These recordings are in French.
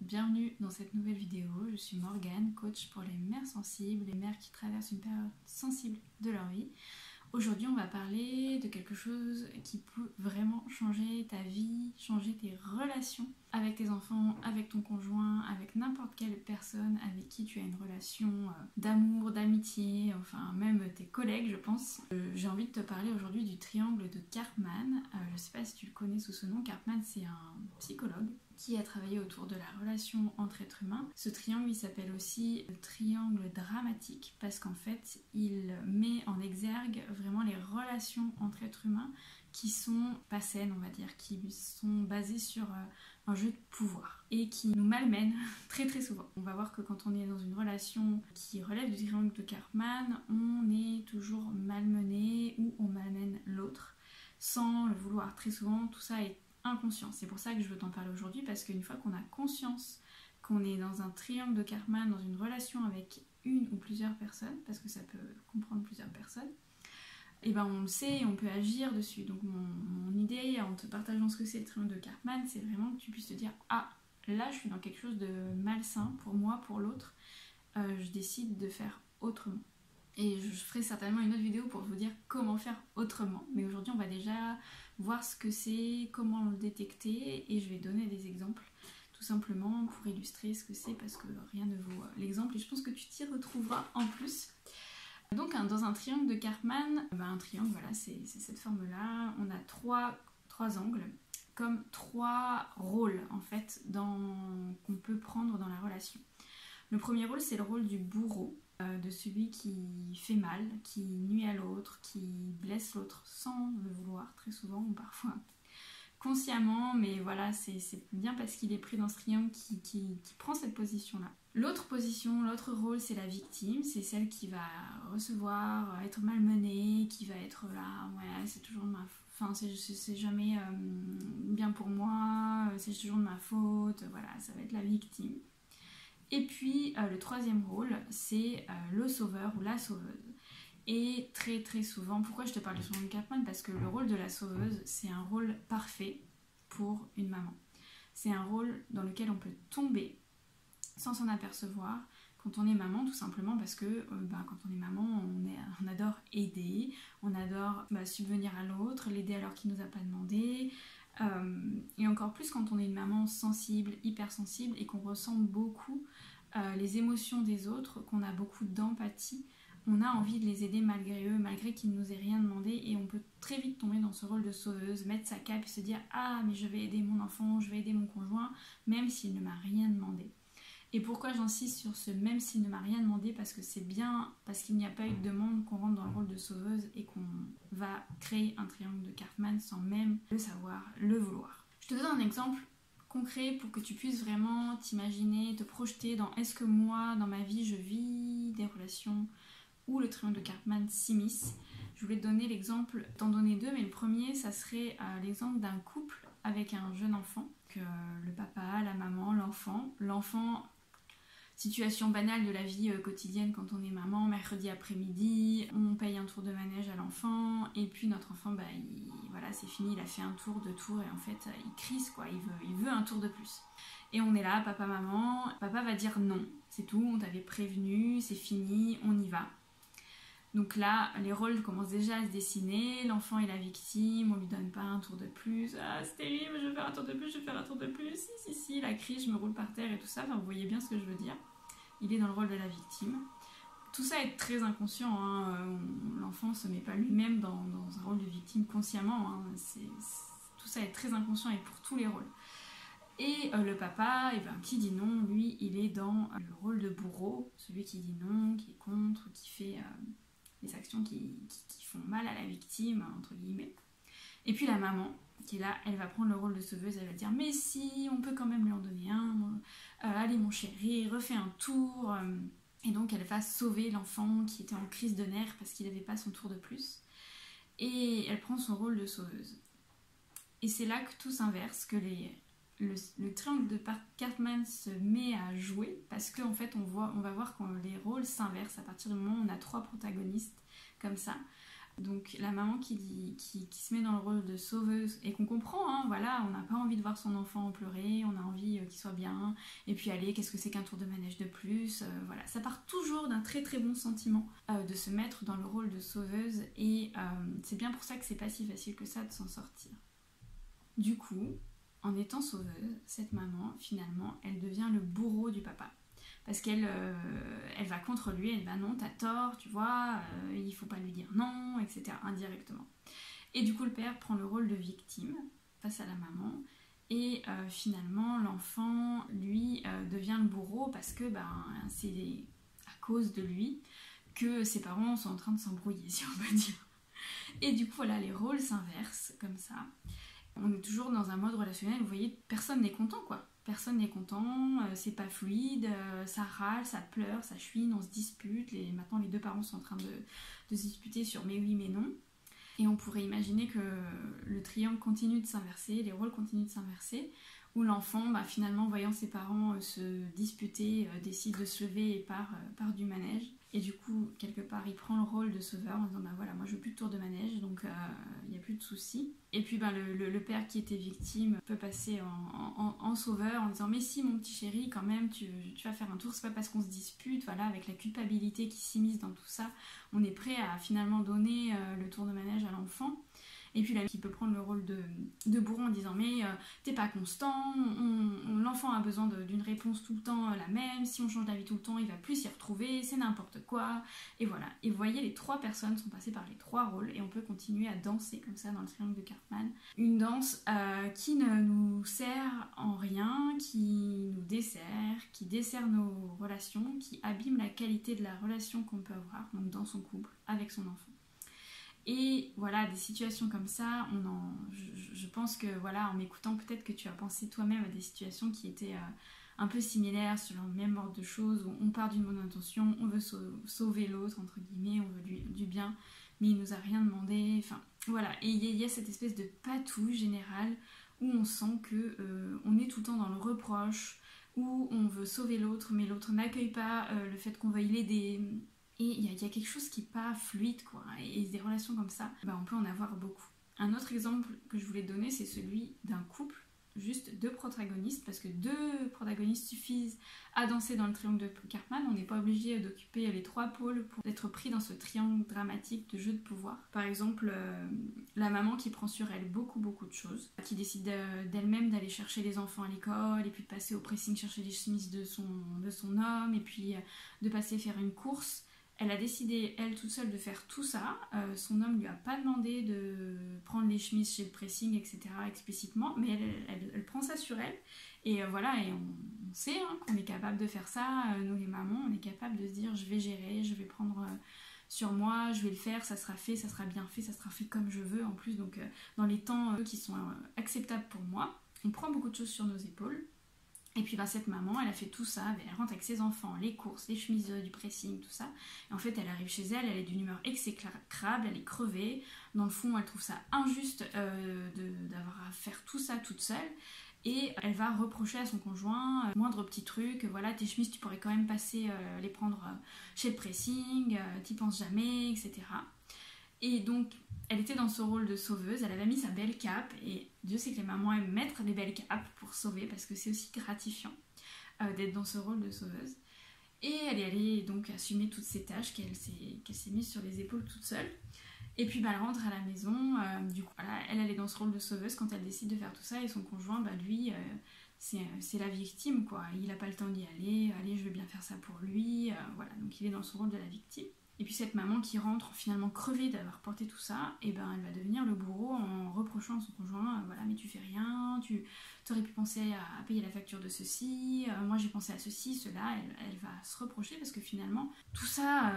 bienvenue dans cette nouvelle vidéo. Je suis Morgane, coach pour les mères sensibles, les mères qui traversent une période sensible de leur vie. Aujourd'hui, on va parler de quelque chose qui peut vraiment changer ta vie, changer tes relations avec tes enfants, avec ton conjoint, avec n'importe quelle personne avec qui tu as une relation d'amour, d'amitié, enfin même tes collègues, je pense. J'ai envie de te parler aujourd'hui du triangle de Karpman. Je ne sais pas si tu le connais sous ce nom. Karpman, c'est un psychologue qui a travaillé autour de la relation entre êtres humains. Ce triangle, il s'appelle aussi le triangle dramatique parce qu'en fait, il met en exergue vraiment les relations entre êtres humains qui sont pas saines, on va dire, qui sont basées sur un jeu de pouvoir et qui nous malmènent très très souvent. On va voir que quand on est dans une relation qui relève du triangle de Karpman, on est toujours malmené ou on malmène l'autre sans le vouloir. Très souvent, tout ça est inconscient. C'est pour ça que je veux t'en parler aujourd'hui, parce qu'une fois qu'on a conscience qu'on est dans un triangle de Karpman, dans une relation avec une ou plusieurs personnes, parce que ça peut comprendre plusieurs personnes, et ben on le sait et on peut agir dessus. Donc mon idée en te partageant ce que c'est le triangle de Karpman, c'est vraiment que tu puisses te dire « Ah, là je suis dans quelque chose de malsain pour moi, pour l'autre, je décide de faire autrement ». Et je ferai certainement une autre vidéo pour vous dire comment faire autrement. Mais aujourd'hui, on va déjà voir ce que c'est, comment le détecter, et je vais donner des exemples, tout simplement pour illustrer ce que c'est, parce que rien ne vaut l'exemple, et je pense que tu t'y retrouveras en plus. Donc, dans un triangle de Karpman, un triangle, voilà, c'est cette forme-là. On a trois angles, comme trois rôles, en fait, qu'on peut prendre dans la relation. Le premier rôle, c'est le rôle du bourreau, de celui qui fait mal, qui nuit à l'autre, qui blesse l'autre sans le vouloir très souvent, ou parfois consciemment, mais voilà, c'est bien parce qu'il est pris dans ce triangle qui prend cette position-là. L'autre position, l'autre rôle, c'est la victime, c'est celle qui va recevoir, être malmenée, qui va être là, ouais, c'est toujours ma faute. Enfin, c'est jamais bien pour moi, c'est toujours de ma faute, voilà, ça va être la victime. Et puis le troisième rôle, c'est le sauveur ou la sauveuse. Et très très souvent, pourquoi je te parle de triangle de Karpman? Parce que le rôle de la sauveuse, c'est un rôle parfait pour une maman. C'est un rôle dans lequel on peut tomber sans s'en apercevoir quand on est maman, tout simplement parce que quand on est maman, on adore aider, on adore subvenir à l'autre, l'aider alors qu'il ne nous a pas demandé. Et encore plus quand on est une maman sensible, hypersensible, et qu'on ressent beaucoup les émotions des autres, qu'on a beaucoup d'empathie, on a envie de les aider malgré eux, malgré qu'ils ne nous aient rien demandé, et on peut très vite tomber dans ce rôle de sauveuse, mettre sa cape et se dire « Ah, mais je vais aider mon enfant, je vais aider mon conjoint, même s'il ne m'a rien demandé ». Et pourquoi j'insiste sur ce « même s'il ne m'a rien demandé » parce que c'est bien parce qu'il n'y a pas eu de demande qu'on rentre dans le rôle de sauveuse et qu'on va créer un triangle de Karpman sans même le savoir, le vouloir. Je te donne un exemple concret pour que tu puisses vraiment t'imaginer, te projeter dans est-ce que moi, dans ma vie, je vis des relations où le triangle de Karpman s'immisce. Je voulais te donner l'exemple, t'en donner deux, mais le premier, ça serait l'exemple d'un couple avec un jeune enfant, que le papa, la maman, l'enfant, situation banale de la vie quotidienne quand on est maman, mercredi après-midi, on paye un tour de manège à l'enfant, et puis notre enfant, voilà, c'est fini, il a fait un tour, deux tours, et en fait, il crise, quoi, il veut un tour de plus. Et on est là, papa, maman, papa va dire non, c'est tout, on t'avait prévenu, c'est fini, on y va. Donc là, les rôles commencent déjà à se dessiner, l'enfant est la victime, on lui donne pas un tour de plus, ah c'est terrible, je vais faire un tour de plus, je vais faire un tour de plus, si, la crise, je me roule par terre et tout ça, enfin, vous voyez bien ce que je veux dire. Il est dans le rôle de la victime. Tout ça est très inconscient, hein. L'enfant se met pas lui-même dans un rôle de victime consciemment, hein. Tout ça est très inconscient et pour tous les rôles. Et le papa, qui dit non, lui, il est dans le rôle de bourreau, celui qui dit non, qui est contre, qui fait les actions qui font mal à la victime, entre guillemets. Et puis la maman, qui est là, elle va prendre le rôle de sauveuse, elle va dire « Mais si, on peut quand même lui en donner un, allez mon chéri, refais un tour ». Et donc elle va sauver l'enfant qui était en crise de nerfs parce qu'il n'avait pas son tour de plus. Et elle prend son rôle de sauveuse. Et c'est là que tout s'inverse, que le triangle de Karpman se met à jouer, parce qu'en fait on va voir quand les rôles s'inversent à partir du moment où on a trois protagonistes comme ça. Donc la maman qui se met dans le rôle de sauveuse et qu'on comprend, hein, voilà, on n'a pas envie de voir son enfant pleurer, on a envie qu'il soit bien, et puis allez, qu'est-ce que c'est qu'un tour de manège de plus, voilà, ça part toujours d'un très très bon sentiment de se mettre dans le rôle de sauveuse, et c'est bien pour ça que c'est pas si facile que ça de s'en sortir. Du coup, en étant sauveuse, cette maman, finalement, elle devient le bourreau du papa. Parce qu'elle elle va contre lui, elle va non, t'as tort, tu vois, il faut pas lui dire non, etc. indirectement. Et du coup, le père prend le rôle de victime face à la maman. Et finalement, l'enfant, lui, devient le bourreau parce que c'est à cause de lui que ses parents sont en train de s'embrouiller, si on peut dire. Et du coup, voilà, les rôles s'inversent comme ça. On est toujours dans un mode relationnel, vous voyez, personne n'est content, quoi. Personne n'est content, c'est pas fluide, ça râle, ça pleure, ça chouine, on se dispute. Maintenant, les deux parents sont en train de se disputer sur mais oui, mais non. Et on pourrait imaginer que le triangle continue de s'inverser, les rôles continuent de s'inverser, où l'enfant, finalement, voyant ses parents se disputer, décide de se lever et part du manège. Et du coup, quelque part, il prend le rôle de sauveur en disant voilà, moi je veux plus de tour de manège, donc il n'y a plus de soucis. Et puis le père qui était victime peut passer en sauveur en disant mais si mon petit chéri, quand même, tu vas faire un tour, c'est pas parce qu'on se dispute, voilà, avec la culpabilité qui s'immisce dans tout ça, on est prêt à finalement donner le tour de manège à l'enfant. Et puis là, qui peut prendre le rôle de bourreau en disant mais t'es pas constant, l'enfant a besoin d'une réponse tout le temps la même, si on change d'avis tout le temps, il va plus s'y retrouver, c'est n'importe quoi. Et voilà. Et vous voyez, les trois personnes sont passées par les trois rôles et on peut continuer à danser comme ça dans le triangle de Karpman. Une danse qui ne nous sert en rien, qui nous dessert, qui dessert nos relations, qui abîme la qualité de la relation qu'on peut avoir, donc dans son couple, avec son enfant. Et voilà, des situations comme ça, je pense que voilà, en m'écoutant, peut-être que tu as pensé toi-même à des situations qui étaient un peu similaires, sur le même ordre de choses, où on part d'une bonne intention, on veut sauver l'autre, entre guillemets, on veut du bien, mais il nous a rien demandé, enfin voilà. Et il y a cette espèce de patouille générale où on sent que on est tout le temps dans le reproche, où on veut sauver l'autre, mais l'autre n'accueille pas le fait qu'on veuille l'aider. Et il y a quelque chose qui n'est pas fluide, quoi. Et des relations comme ça, on peut en avoir beaucoup. Un autre exemple que je voulais donner, c'est celui d'un couple, juste deux protagonistes, parce que deux protagonistes suffisent à danser dans le triangle de Karpman. On n'est pas obligé d'occuper les trois pôles pour être pris dans ce triangle dramatique de jeu de pouvoir. Par exemple, la maman qui prend sur elle beaucoup de choses, qui décide d'elle-même d'aller chercher les enfants à l'école, et puis de passer au pressing chercher les chemises de son homme, et puis de passer faire une course. Elle a décidé, elle toute seule, de faire tout ça. Son homme lui a pas demandé de prendre les chemises chez le pressing, etc. explicitement, mais elle prend ça sur elle. Et voilà, et on sait qu'on est capable de faire ça. Nous les mamans, on est capable de se dire je vais gérer, je vais prendre sur moi, je vais le faire, ça sera fait, ça sera bien fait, ça sera fait comme je veux. En plus, donc dans les temps qui sont acceptables pour moi, on prend beaucoup de choses sur nos épaules. Et puis cette maman, elle a fait tout ça, elle rentre avec ses enfants, les courses, les chemises du pressing, tout ça. Et en fait, elle arrive chez elle, elle est d'une humeur exécrable, elle est crevée. Dans le fond, elle trouve ça injuste d'avoir à faire tout ça toute seule. Et elle va reprocher à son conjoint, moindre petit truc, voilà, tes chemises, tu pourrais quand même passer les prendre chez le pressing, t'y penses jamais, etc. Et donc, elle était dans ce rôle de sauveuse, elle avait mis sa belle cape, et Dieu sait que les mamans aiment mettre les belles capes pour sauver, parce que c'est aussi gratifiant d'être dans ce rôle de sauveuse. Et elle est allée donc assumer toutes ces tâches qu'elle s'est mise sur les épaules toute seule. Et puis elle rentre à la maison, du coup voilà, elle est dans ce rôle de sauveuse quand elle décide de faire tout ça, et son conjoint, lui, c'est la victime, quoi. Il n'a pas le temps d'y aller, allez, je vais bien faire ça pour lui, voilà, donc il est dans ce rôle de la victime. Et puis cette maman qui rentre finalement crevée d'avoir porté tout ça, et elle va devenir le bourreau en reprochant à son conjoint, voilà, mais tu fais rien, tu aurais pu penser à payer la facture de ceci, moi j'ai pensé à ceci, cela, elle va se reprocher parce que finalement tout ça,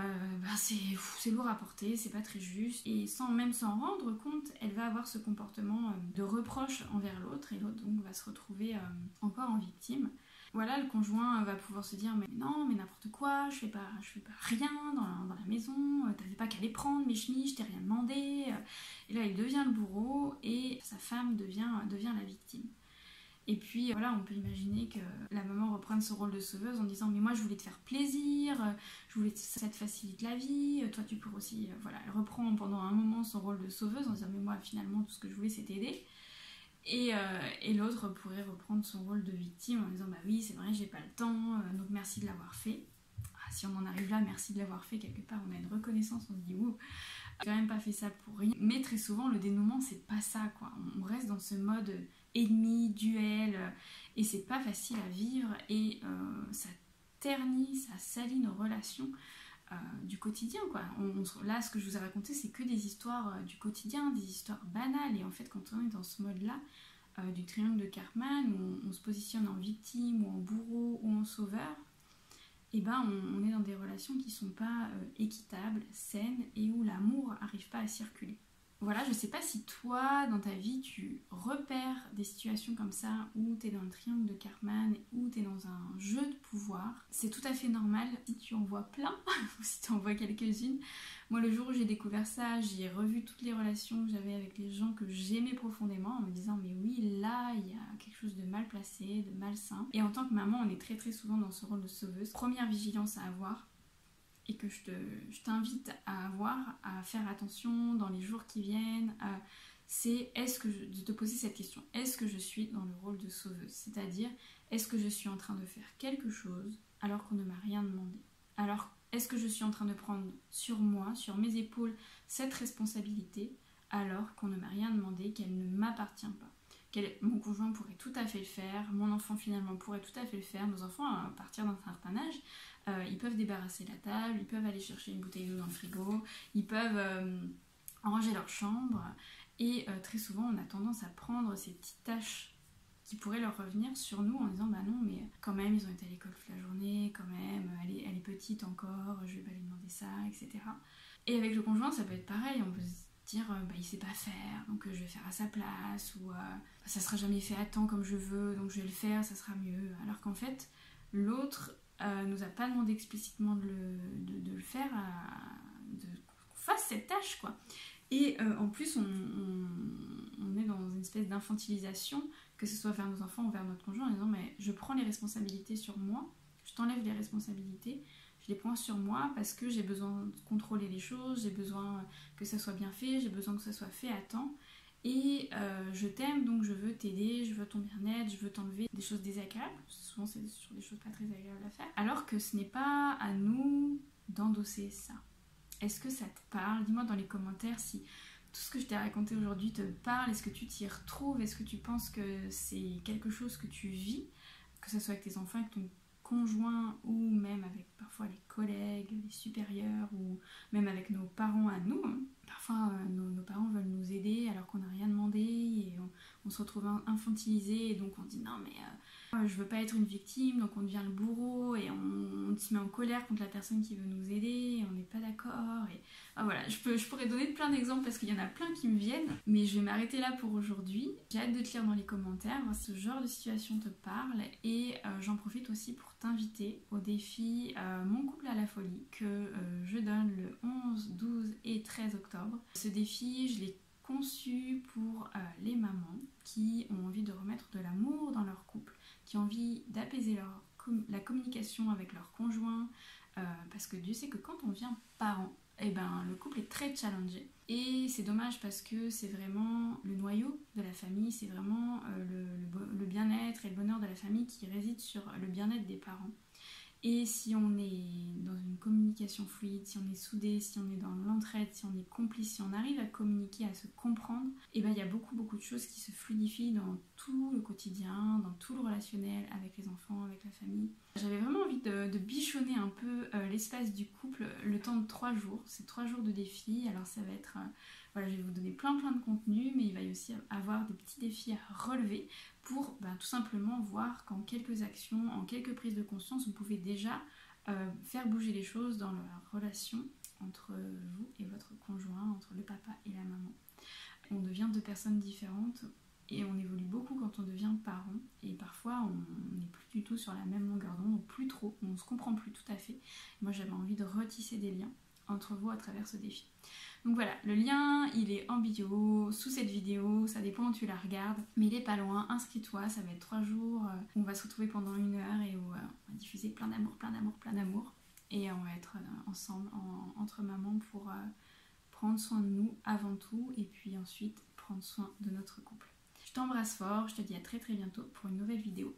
c'est lourd à porter, c'est pas très juste, et sans même s'en rendre compte, elle va avoir ce comportement de reproche envers l'autre, et l'autre donc va se retrouver encore en victime. Voilà, le conjoint va pouvoir se dire mais non, mais n'importe quoi, je fais pas rien dans la maison, t'avais pas qu'à les prendre mes chemises, je t'ai rien demandé. Et là il devient le bourreau et sa femme devient la victime. Et puis voilà, on peut imaginer que la maman reprenne ce rôle de sauveuse en disant mais moi je voulais te faire plaisir, je voulais que ça te facilite la vie, toi tu peux aussi, voilà, elle reprend pendant un moment son rôle de sauveuse en disant mais moi finalement tout ce que je voulais c'est t'aider. Et l'autre pourrait reprendre son rôle de victime en disant bah oui c'est vrai j'ai pas le temps donc merci de l'avoir fait. Ah, si on en arrive là, merci de l'avoir fait, quelque part on a une reconnaissance, on se dit ouh, j'ai quand même pas fait ça pour rien. Mais très souvent le dénouement c'est pas ça quoi, on reste dans ce mode ennemi, duel et c'est pas facile à vivre et ça ternit, ça salit nos relations du quotidien quoi. Là ce que je vous ai raconté c'est que des histoires du quotidien, des histoires banales et en fait quand on est dans ce mode là du triangle de Karpman où on se positionne en victime ou en bourreau ou en sauveur, et ben on est dans des relations qui sont pas équitables, saines et où l'amour n'arrive pas à circuler. Voilà, je sais pas si toi, dans ta vie, tu repères des situations comme ça où tu es dans le triangle de Karpman, où tu es dans un jeu de pouvoir. C'est tout à fait normal si tu en vois plein, ou si tu en vois quelques-unes. Moi, le jour où j'ai découvert ça, j'ai revu toutes les relations que j'avais avec les gens que j'aimais profondément en me disant mais oui, là, il y a quelque chose de mal placé, de malsain. Et en tant que maman, on est très très souvent dans ce rôle de sauveuse. Première vigilance à avoir, et que je t'invite à avoir, à faire attention dans les jours qui viennent, c'est de te poser cette question. Est-ce que je suis dans le rôle de sauveuse? C'est-à-dire, est-ce que je suis en train de faire quelque chose alors qu'on ne m'a rien demandé? Alors, est-ce que je suis en train de prendre sur moi, sur mes épaules, cette responsabilité alors qu'on ne m'a rien demandé, qu'elle ne m'appartient pas? Mon conjoint pourrait tout à fait le faire, mon enfant finalement pourrait tout à fait le faire, nos enfants à partir d'un certain âge, ils peuvent débarrasser la table, ils peuvent aller chercher une bouteille d'eau dans le frigo, ils peuvent ranger leur chambre et très souvent on a tendance à prendre ces petites tâches qui pourraient leur revenir sur nous en disant bah non mais quand même ils ont été à l'école toute la journée, quand même elle est petite encore, je vais pas lui demander ça, etc. Et avec le conjoint ça peut être pareil, on peut se dire bah il sait pas faire donc je vais faire à sa place ou ça sera jamais fait à temps comme je veux donc je vais le faire, ça sera mieux, alors qu'en fait l'autre nous a pas demandé explicitement de le faire, qu'on fasse cette tâche quoi. Et en plus on est dans une espèce d'infantilisation, que ce soit vers nos enfants ou vers notre conjoint, en disant mais je prends les responsabilités sur moi, je t'enlève les responsabilités, je les prends sur moi parce que j'ai besoin de contrôler les choses, j'ai besoin que ça soit bien fait, j'ai besoin que ça soit fait à temps. Et je t'aime donc je veux t'aider, je veux ton bien-être, je veux t'enlever des choses désagréables. Souvent c'est sur des choses pas très agréables à faire. Alors que ce n'est pas à nous d'endosser ça. Est-ce que ça te parle? Dis-moi dans les commentaires si tout ce que je t'ai raconté aujourd'hui te parle. Est-ce que tu t'y retrouves? Est-ce que tu penses que c'est quelque chose que tu vis? Que ce soit avec tes enfants, avec ton conjoint ou même avec parfois les collègues, les supérieurs ou même avec nos parents à nous. Parfois nos parents veulent nous aider alors qu'on n'a rien demandé et on se retrouve infantilisé et donc on dit non mais je veux pas être une victime, donc on devient le bourreau et on se met en colère contre la personne qui veut nous aider et on n'est pas d'accord. Et voilà, je pourrais donner plein d'exemples parce qu'il y en a plein qui me viennent, mais je vais m'arrêter là pour aujourd'hui. J'ai hâte de te lire dans les commentaires, voir si ce genre de situation te parle et j'en profite aussi pour t'inviter au défi Mon couple à la folie que je donne le 11, 12 et 13 octobre. Ce défi, je l'ai conçu pour les mamans qui ont envie de remettre de l'amour dans leur couple, qui ont envie d'apaiser la communication avec leur conjoint, parce que Dieu sait que quand on devient parent, eh ben, le couple est très challengé. Et c'est dommage parce que c'est vraiment le noyau de la famille, c'est vraiment le bien-être et le bonheur de la famille qui réside sur le bien-être des parents. Et si on est dans une communication fluide, si on est soudé, si on est dans l'entraide, si on est complice, si on arrive à communiquer, à se comprendre, et ben il y a beaucoup de choses qui se fluidifient dans tout le quotidien, dans tout le relationnel avec les enfants, avec la famille. J'avais vraiment envie de bichonner un peu l'espace du couple le temps de 3 jours. C'est 3 jours de défi, alors ça va être... voilà, je vais vous donner plein de contenu, mais il va y aussi avoir des petits défis à relever pour tout simplement voir qu'en quelques actions, en quelques prises de conscience, vous pouvez déjà faire bouger les choses dans la relation entre vous et votre conjoint, entre le papa et la maman. On devient 2 personnes différentes et on évolue beaucoup quand on devient parent et parfois on n'est plus du tout sur la même longueur d'onde, ou plus trop, on ne se comprend plus tout à fait. Moi j'avais envie de retisser des liens entre vous à travers ce défi. Donc voilà, le lien il est en bio, sous cette vidéo, ça dépend où tu la regardes, mais il est pas loin, inscris-toi, ça va être 3 jours où on va se retrouver pendant 1 heure et où on va diffuser plein d'amour, et on va être ensemble, entre mamans pour prendre soin de nous avant tout et puis ensuite prendre soin de notre couple. Je t'embrasse fort, je te dis à très très bientôt pour une nouvelle vidéo.